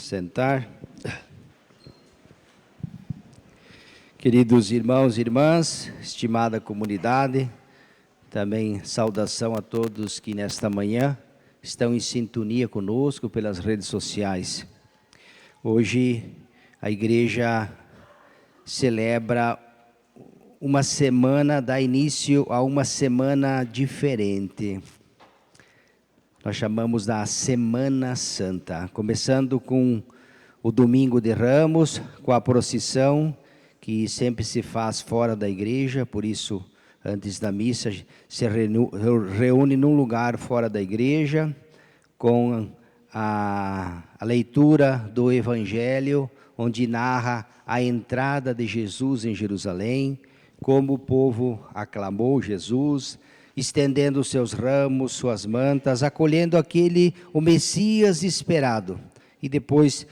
sentar. Queridos irmãos e irmãs, estimada comunidade, também saudação a todos que nesta manhã estão em sintonia conosco pelas redes sociais. Hoje a igreja celebra uma semana, dá início a uma semana diferente. Nós chamamos da Semana Santa, começando com o Domingo de Ramos, com a procissão que sempre se faz fora da igreja, por isso, antes da missa, se reúne num lugar fora da igreja, com a leitura do Evangelho, onde narra a entrada de Jesus em Jerusalém, como o povo aclamou Jesus, estendendo seus ramos, suas mantas, acolhendo o Messias esperado. E depois,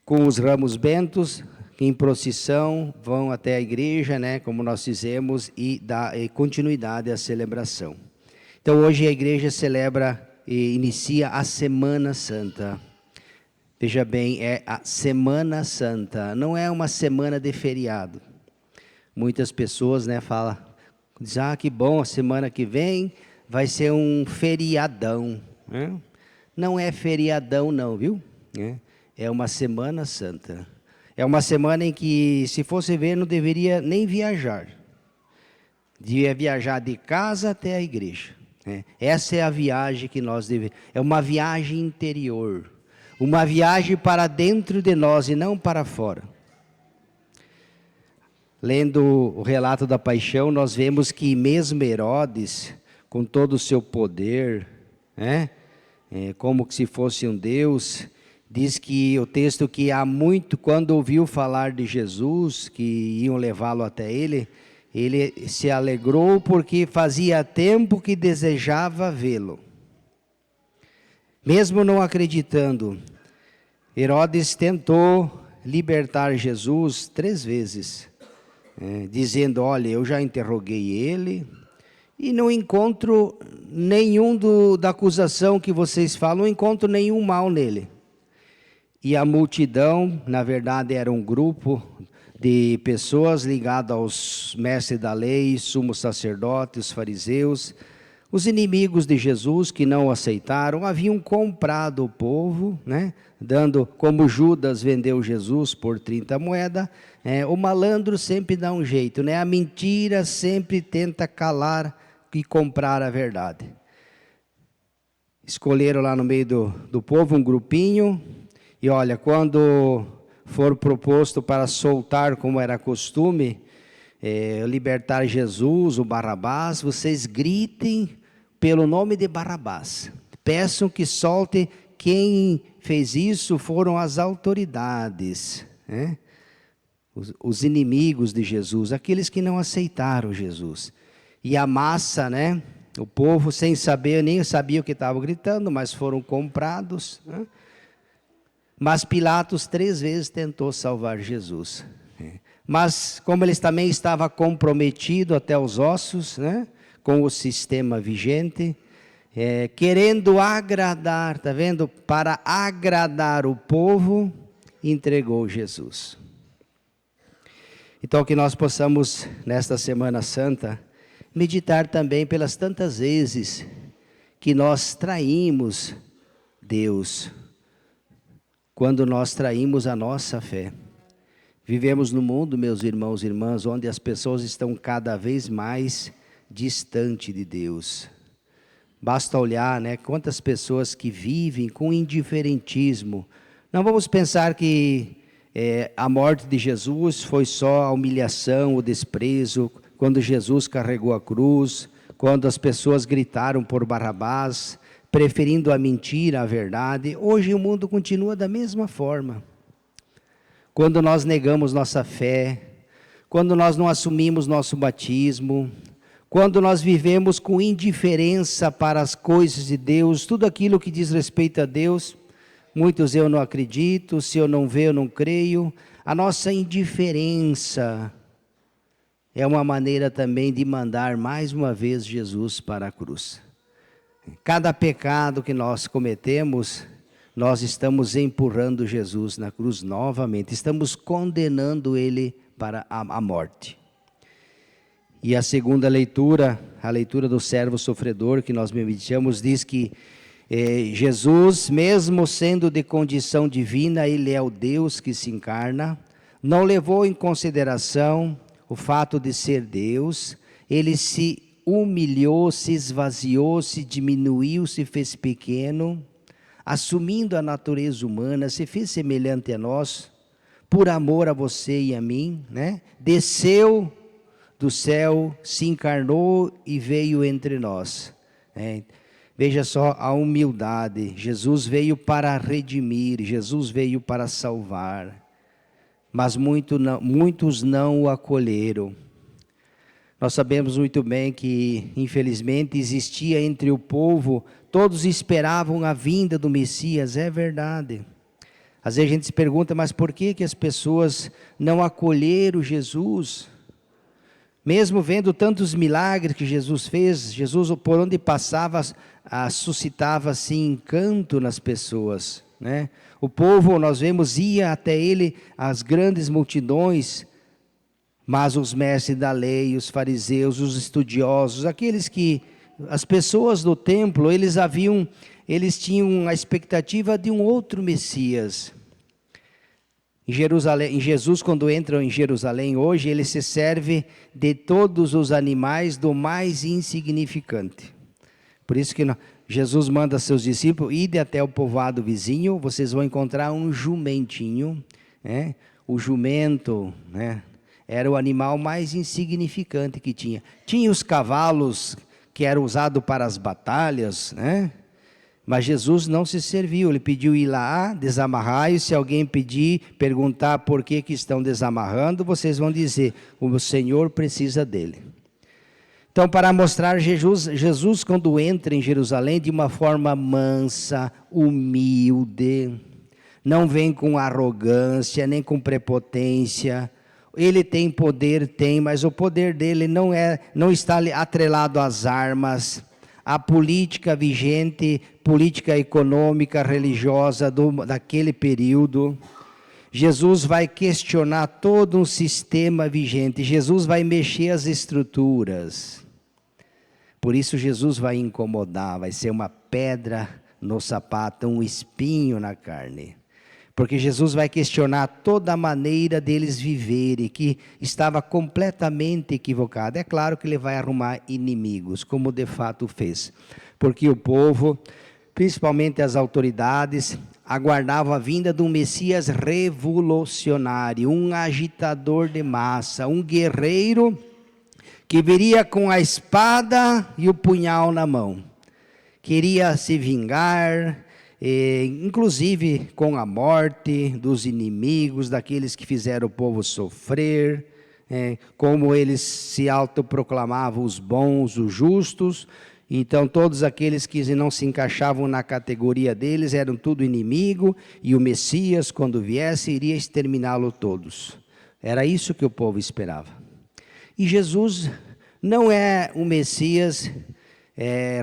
com os ramos bentos, em procissão, vão até a igreja, né, como nós fizemos, e dá continuidade à celebração. Então, hoje a igreja celebra e inicia a Semana Santa. Veja bem, é a Semana Santa, não é uma semana de feriado. Muitas pessoas, né, dizem, que bom, a semana que vem vai ser um feriadão. Né? Não é feriadão não, viu? É uma Semana Santa. É uma semana em que, se fosse ver, não deveria nem viajar. Devia viajar de casa até a igreja. Essa é a viagem que nós devemos. É uma viagem interior. Uma viagem para dentro de nós e não para fora. Lendo o relato da paixão, nós vemos que mesmo Herodes, com todo o seu poder, como se fosse um Deus, diz que o texto que há muito, quando ouviu falar de Jesus, que iam levá-lo até ele se alegrou porque fazia tempo que desejava vê-lo. Mesmo não acreditando, Herodes tentou libertar Jesus 3 vezes. Dizendo, olha, eu já interroguei ele e não encontro nenhum da acusação que vocês falam, não encontro nenhum mal nele. E a multidão, na verdade, era um grupo de pessoas ligadas aos mestres da lei, sumos sacerdotes, fariseus, os inimigos de Jesus que não o aceitaram, haviam comprado o povo, dando, como Judas vendeu Jesus por 30 moedas, o malandro sempre dá um jeito, a mentira sempre tenta calar e comprar a verdade. Escolheram lá no meio do povo um grupinho, e olha, quando for proposto para soltar, como era costume, libertar Jesus, o Barrabás, vocês gritem pelo nome de Barrabás. Peçam que solte. Quem fez isso foram as autoridades, os inimigos de Jesus, aqueles que não aceitaram Jesus. E a massa, o povo sem saber, nem sabia o que estavam gritando, mas foram comprados. Mas Pilatos 3 vezes tentou salvar Jesus. Mas como eles também estavam comprometidos até os ossos, com o sistema vigente, querendo agradar, está vendo? Para agradar o povo, entregou Jesus. Então que nós possamos, nesta Semana Santa, meditar também pelas tantas vezes que nós traímos Deus, quando nós traímos a nossa fé. Vivemos no mundo, meus irmãos e irmãs, onde as pessoas estão cada vez mais distante de Deus. Basta olhar, quantas pessoas que vivem com indiferentismo. Não vamos pensar que a morte de Jesus foi só a humilhação, o desprezo, quando Jesus carregou a cruz, quando as pessoas gritaram por Barrabás, preferindo a mentira à verdade. Hoje o mundo continua da mesma forma. Quando nós negamos nossa fé, quando nós não assumimos nosso batismo, quando nós vivemos com indiferença para as coisas de Deus, tudo aquilo que diz respeito a Deus, muitos eu não acredito, se eu não ver eu não creio. A nossa indiferença é uma maneira também de mandar mais uma vez Jesus para a cruz. Cada pecado que nós cometemos, nós estamos empurrando Jesus na cruz novamente, estamos condenando ele para a morte. E a segunda leitura, a leitura do servo sofredor, que nós meditamos, diz que Jesus, mesmo sendo de condição divina, ele é o Deus que se encarna, não levou em consideração o fato de ser Deus, ele se humilhou, se esvaziou, se diminuiu, se fez pequeno, assumindo a natureza humana, se fez semelhante a nós, por amor a você e a mim, né? Desceu do céu, se encarnou e veio entre nós. Veja só a humildade. Jesus veio para redimir, Jesus veio para salvar, mas muitos não o acolheram. Nós sabemos muito bem que, infelizmente, existia entre o povo, todos esperavam a vinda do Messias, é verdade. Às vezes a gente se pergunta, mas por que as pessoas não acolheram Jesus? Mesmo vendo tantos milagres que Jesus fez, Jesus por onde passava, suscitava assim encanto nas pessoas, né? O povo, nós vemos, ia até ele, as grandes multidões, mas os mestres da lei, os fariseus, os estudiosos, as pessoas do templo, eles tinham a expectativa de um outro Messias. Em Jesus, quando entra em Jerusalém hoje, ele se serve de todos os animais do mais insignificante. Por isso que Jesus manda seus discípulos, ide até o povoado vizinho, vocês vão encontrar um jumentinho, né? O jumento, né, era o animal mais insignificante que tinha. Tinha os cavalos que eram usados para as batalhas, né? Mas Jesus não se serviu, ele pediu ir lá, desamarrar, e se alguém perguntar por que estão desamarrando, vocês vão dizer, o Senhor precisa dele. Então, para mostrar Jesus quando entra em Jerusalém de uma forma mansa, humilde, não vem com arrogância, nem com prepotência. Ele tem poder, mas o poder dele não está atrelado às armas, à política vigente, política econômica, religiosa daquele período. Jesus vai questionar todo um sistema vigente, Jesus vai mexer as estruturas. Por isso Jesus vai incomodar, vai ser uma pedra no sapato, um espinho na carne. Porque Jesus vai questionar toda a maneira deles viverem, que estava completamente equivocada. É claro que ele vai arrumar inimigos, como de fato fez. Porque o povo, principalmente as autoridades, aguardavam a vinda de um Messias revolucionário, um agitador de massa, um guerreiro que viria com a espada e o punhal na mão. Queria se vingar, inclusive com a morte dos inimigos, daqueles que fizeram o povo sofrer, como eles se autoproclamavam os bons, os justos, então todos aqueles que não se encaixavam na categoria deles eram tudo inimigo, e o Messias, quando viesse, iria exterminá-lo todos. Era isso que o povo esperava. E Jesus não é um Messias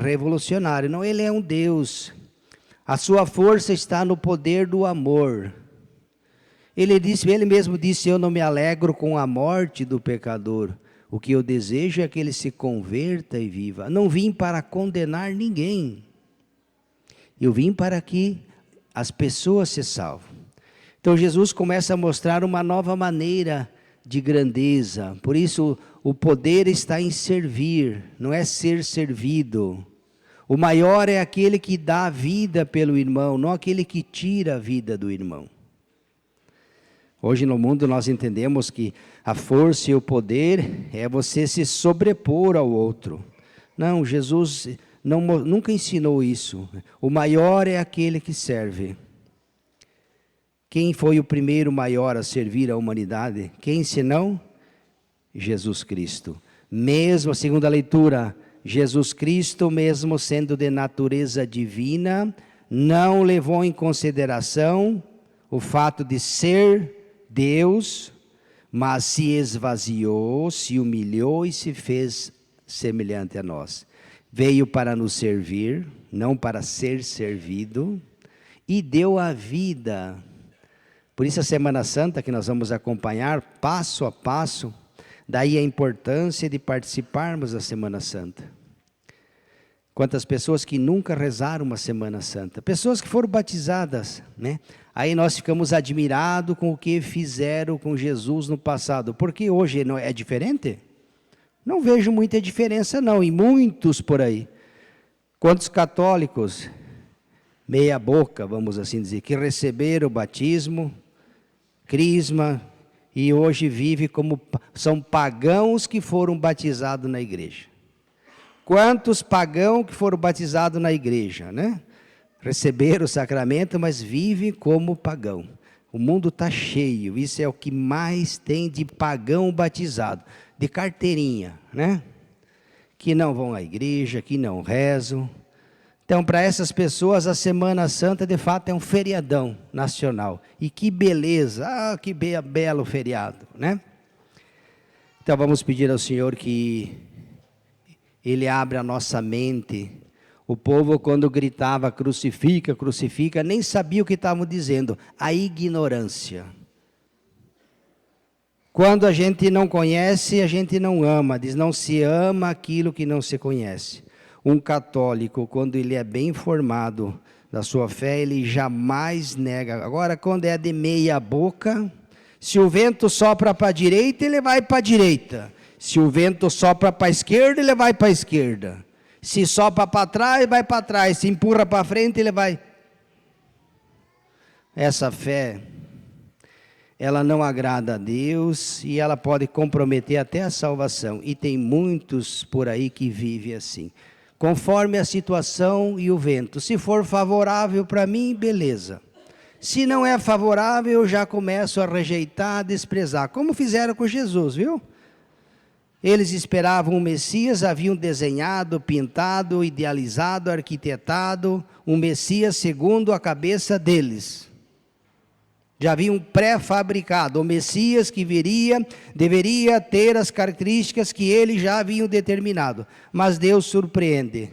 revolucionário, não, ele é um Deus. A sua força está no poder do amor. Ele mesmo disse, eu não me alegro com a morte do pecador. O que eu desejo é que ele se converta e viva. Não vim para condenar ninguém. Eu vim para que as pessoas se salvem. Então Jesus começa a mostrar uma nova maneira de grandeza. Por isso o poder está em servir, não é ser servido. O maior é aquele que dá a vida pelo irmão, não aquele que tira a vida do irmão. Hoje no mundo nós entendemos que a força e o poder é você se sobrepor ao outro. Não, Jesus nunca ensinou isso. O maior é aquele que serve. Quem foi o primeiro maior a servir a humanidade? Quem senão? Jesus Cristo. Mesmo a segunda leitura, Jesus Cristo, mesmo sendo de natureza divina, não levou em consideração o fato de ser Deus, mas se esvaziou, se humilhou e se fez semelhante a nós. Veio para nos servir, não para ser servido, e deu a vida. Por isso a Semana Santa que nós vamos acompanhar passo a passo, daí a importância de participarmos da Semana Santa. Quantas pessoas que nunca rezaram uma Semana Santa, pessoas que foram batizadas, né? Aí nós ficamos admirados com o que fizeram com Jesus no passado, porque hoje não é diferente? Não vejo muita diferença não, e muitos por aí. Quantos católicos, meia boca, vamos assim dizer, que receberam o batismo, crisma, e hoje vivem como, são pagãos que foram batizados na igreja. Quantos pagãos que foram batizados na igreja, né? Receberam o sacramento, mas vivem como pagão. O mundo está cheio, isso é o que mais tem de pagão batizado, de carteirinha, né? Que não vão à igreja, que não rezam. Então, para essas pessoas, a Semana Santa, de fato, é um feriadão nacional. E que beleza, que belo feriado, né? Então, vamos pedir ao Senhor que Ele abra a nossa mente. O povo, quando gritava, crucifica, crucifica, nem sabia o que estavam dizendo. A ignorância. Quando a gente não conhece, a gente não ama. Diz, não se ama aquilo que não se conhece. Um católico, quando ele é bem informado da sua fé, ele jamais nega. Agora, quando é de meia boca, se o vento sopra para a direita, ele vai para a direita. Se o vento sopra para a esquerda, ele vai para a esquerda. Se sopra para trás, ele vai para trás. Se empurra para frente, ele vai. Essa fé, ela não agrada a Deus e ela pode comprometer até a salvação. E tem muitos por aí que vivem assim. Conforme a situação e o vento. Se for favorável para mim, beleza. Se não é favorável, eu já começo a rejeitar, a desprezar. Como fizeram com Jesus, viu? Eles esperavam o Messias, haviam desenhado, pintado, idealizado, arquitetado um Messias segundo a cabeça deles. Já haviam pré-fabricado o Messias que viria, deveria ter as características que eles já haviam determinado. Mas Deus surpreende.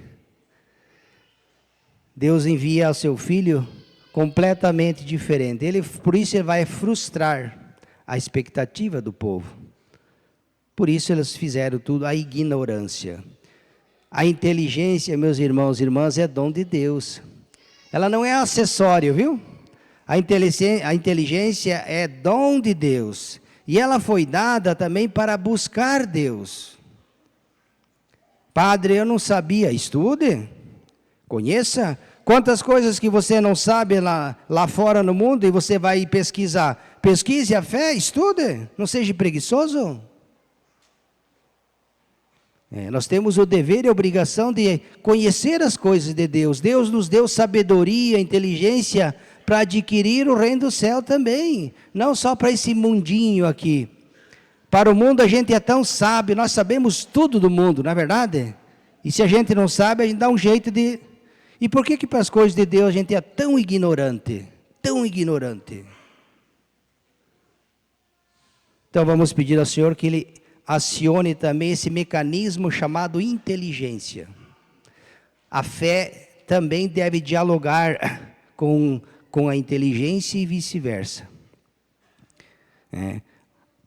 Deus envia ao seu Filho completamente diferente. Por isso ele vai frustrar a expectativa do povo. Por isso eles fizeram tudo, a ignorância. A inteligência, meus irmãos e irmãs, é dom de Deus. Ela não é acessório, viu? A inteligência é dom de Deus. E ela foi dada também para buscar Deus. Padre, eu não sabia. Estude, conheça. Quantas coisas que você não sabe lá fora no mundo e você vai pesquisar. Pesquise a fé, estude, não seja preguiçoso. Nós temos o dever e a obrigação de conhecer as coisas de Deus. Deus nos deu sabedoria, inteligência para adquirir o reino do céu também. Não só para esse mundinho aqui. Para o mundo a gente é tão sábio, nós sabemos tudo do mundo, não é verdade? E se a gente não sabe, a gente dá um jeito de... E por que para as coisas de Deus a gente é tão ignorante? Tão ignorante. Então vamos pedir ao Senhor que Ele acione também esse mecanismo chamado inteligência. A fé também deve dialogar com a inteligência e vice-versa.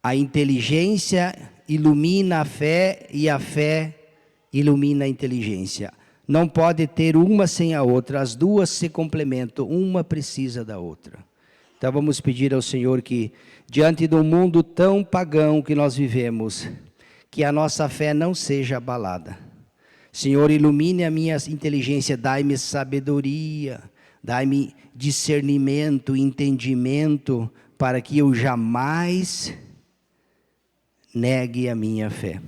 A inteligência ilumina a fé e a fé ilumina a inteligência. Não pode ter uma sem a outra, as duas se complementam, uma precisa da outra. Então vamos pedir ao Senhor que, diante de um mundo tão pagão que nós vivemos, que a nossa fé não seja abalada. Senhor, ilumine a minha inteligência, dai-me sabedoria, dai-me discernimento, entendimento, para que eu jamais negue a minha fé.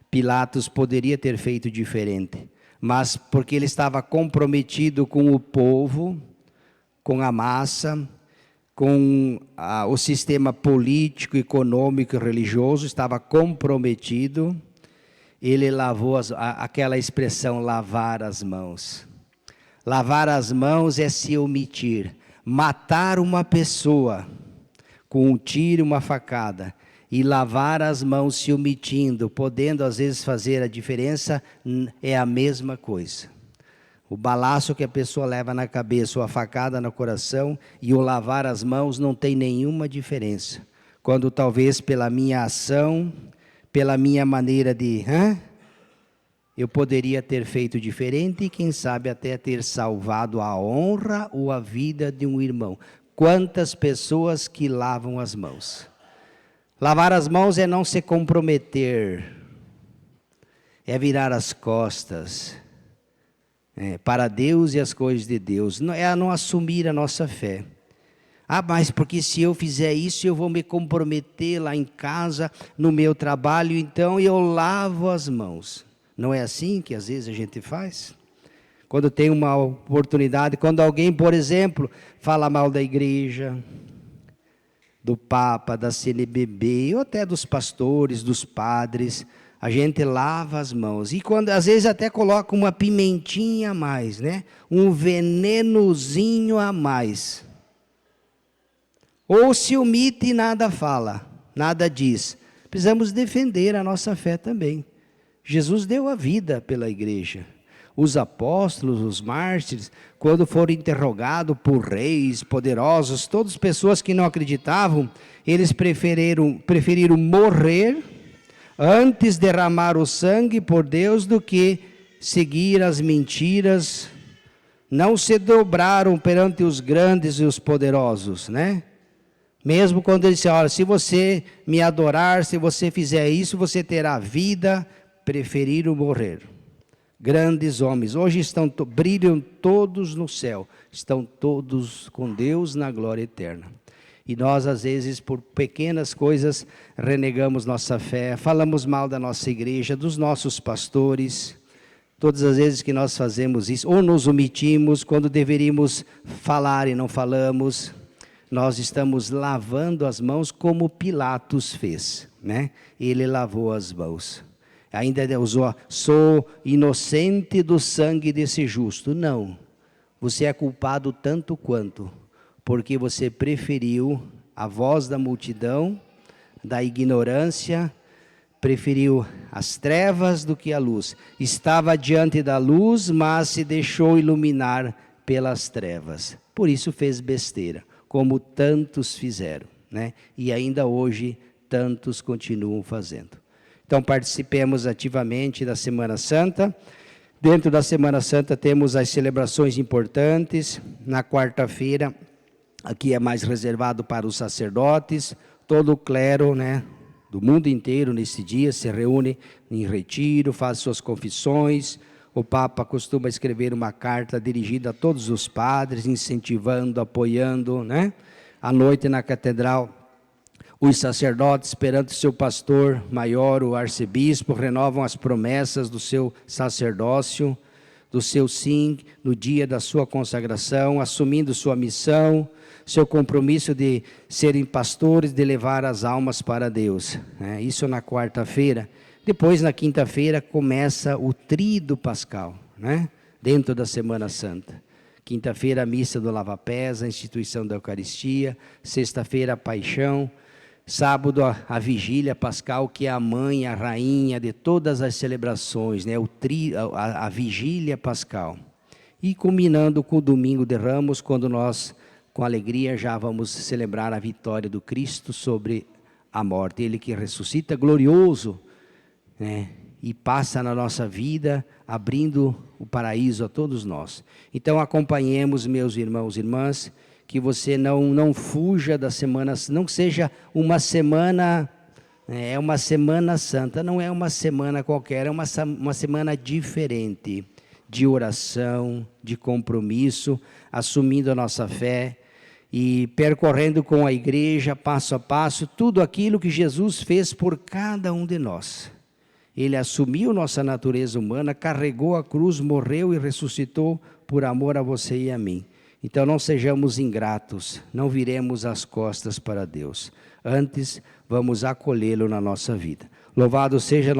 Pilatos poderia ter feito diferente, mas porque ele estava comprometido com o povo, com a massa, com o sistema político, econômico e religioso, estava comprometido, ele lavou aquela expressão, lavar as mãos. Lavar as mãos é se omitir. Matar uma pessoa com um tiro e uma facada, e lavar as mãos se omitindo, podendo às vezes fazer a diferença, é a mesma coisa. O balaço que a pessoa leva na cabeça, ou a facada no coração, e o lavar as mãos não tem nenhuma diferença. Quando talvez pela minha ação, pela minha maneira de... eu poderia ter feito diferente e quem sabe até ter salvado a honra ou a vida de um irmão. Quantas pessoas que lavam as mãos. Lavar as mãos é não se comprometer, é virar as costas para Deus e as coisas de Deus, é não assumir a nossa fé. Mas porque se eu fizer isso, eu vou me comprometer lá em casa, no meu trabalho, então eu lavo as mãos. Não é assim que às vezes a gente faz? Quando tem uma oportunidade, quando alguém, por exemplo, fala mal da igreja, do Papa, da CNBB, ou até dos pastores, dos padres, a gente lava as mãos. E quando, às vezes até coloca uma pimentinha a mais, né? Um venenozinho a mais. Ou se omite e nada fala, nada diz. Precisamos defender a nossa fé também. Jesus deu a vida pela igreja. Os apóstolos, os mártires, quando foram interrogados por reis poderosos, todas as pessoas que não acreditavam, eles preferiram morrer antes de derramar o sangue por Deus do que seguir as mentiras. Não se dobraram perante os grandes e os poderosos, né? Mesmo quando ele disse, olha, se você me adorar, se você fizer isso, você terá vida, preferiram morrer. Grandes homens, hoje brilham todos no céu, estão todos com Deus na glória eterna. E nós, às vezes, por pequenas coisas, renegamos nossa fé, falamos mal da nossa igreja, dos nossos pastores. Todas as vezes que nós fazemos isso, ou nos omitimos, quando deveríamos falar e não falamos, nós estamos lavando as mãos como Pilatos fez, né? Ele lavou as mãos. Ainda usou, sou inocente do sangue desse justo. Não, você é culpado tanto quanto, porque você preferiu a voz da multidão, da ignorância, preferiu as trevas do que a luz. Estava diante da luz, mas se deixou iluminar pelas trevas. Por isso fez besteira, como tantos fizeram, né? E ainda hoje tantos continuam fazendo. Então participemos ativamente da Semana Santa. Dentro da Semana Santa temos as celebrações importantes. Na quarta-feira, aqui é mais reservado para os sacerdotes, todo o clero, né, do mundo inteiro nesse dia se reúne em retiro, faz suas confissões. O Papa costuma escrever uma carta dirigida a todos os padres, incentivando, apoiando, né? À noite na catedral, os sacerdotes, perante seu pastor maior, o arcebispo, renovam as promessas do seu sacerdócio, do seu sim, no dia da sua consagração, assumindo sua missão, seu compromisso de serem pastores, de levar as almas para Deus. Isso na quarta-feira. Depois, na quinta-feira, começa o tríduo pascal, né? Dentro da Semana Santa. Quinta-feira, a missa do lava-pés, a instituição da Eucaristia. Sexta-feira, a paixão. Sábado, a vigília pascal, que é a mãe, a rainha de todas as celebrações, né? A vigília pascal. E culminando com o domingo de Ramos, quando nós, com alegria, já vamos celebrar a vitória do Cristo sobre a morte. Ele que ressuscita glorioso, né? E passa na nossa vida, abrindo o paraíso a todos nós. Então acompanhemos, meus irmãos e irmãs, que você não fuja da semana, não seja uma semana, é uma semana santa, não é uma semana qualquer, é uma semana diferente, de oração, de compromisso, assumindo a nossa fé e percorrendo com a igreja, passo a passo, tudo aquilo que Jesus fez por cada um de nós. Ele assumiu nossa natureza humana, carregou a cruz, morreu e ressuscitou por amor a você e a mim. Então não sejamos ingratos, não viremos as costas para Deus. Antes, vamos acolhê-lo na nossa vida. Louvado seja